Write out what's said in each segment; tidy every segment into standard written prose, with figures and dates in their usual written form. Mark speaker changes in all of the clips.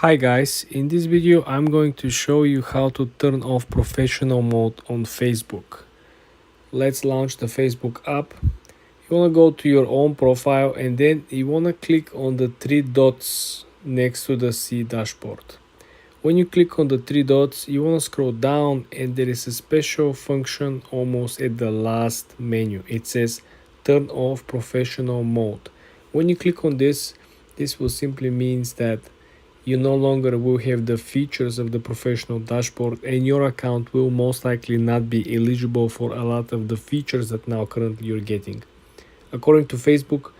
Speaker 1: Hi guys, in this video I'm going to show you how to turn off professional mode on Facebook. Let's launch the Facebook app. You want to go to your own profile and then you want to click on the three dots next to the C dashboard. When you click on the three dots, you want to scroll down and there is a special function almost at the last menu. It says turn off professional mode. When you click on this will simply means that you no longer will have the features of the professional dashboard and your account will most likely not be eligible for a lot of the features that now currently you're getting. According to Facebook,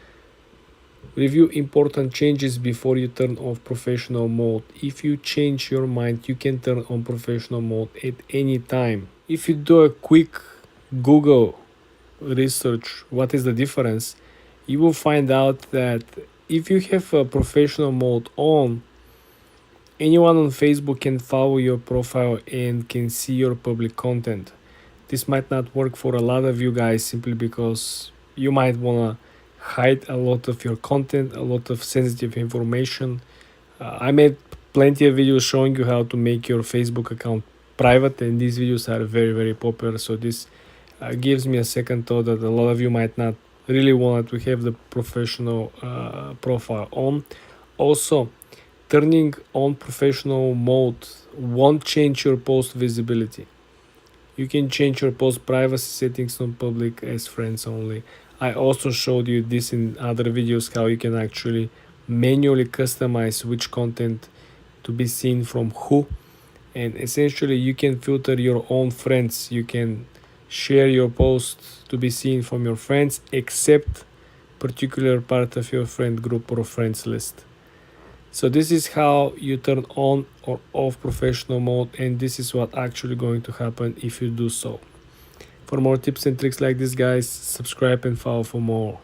Speaker 1: review important changes before you turn off professional mode. If you change your mind, you can turn on professional mode at any time. If you do a quick Google research, what is the difference, you will find out that if you have a professional mode on, anyone on Facebook can follow your profile and can see your public content. This might not work for a lot of you guys simply because you might want to hide a lot of your content, a lot of sensitive information. I made plenty of videos showing you how to make your Facebook account private, and these videos are very popular. So this gives me a second thought that a lot of you might not really want to have the professional profile on. Also, turning on professional mode won't change your post visibility. You can change your post privacy settings on public as friends only. I also showed you this in other videos, how you can actually manually customize which content to be seen from who, and essentially you can filter your own friends. You can share your posts to be seen from your friends except particular part of your friend group or friends list. So this is how you turn on or off professional mode, and this is what actually going to happen if you do so. For more tips and tricks like this, guys, subscribe and follow for more.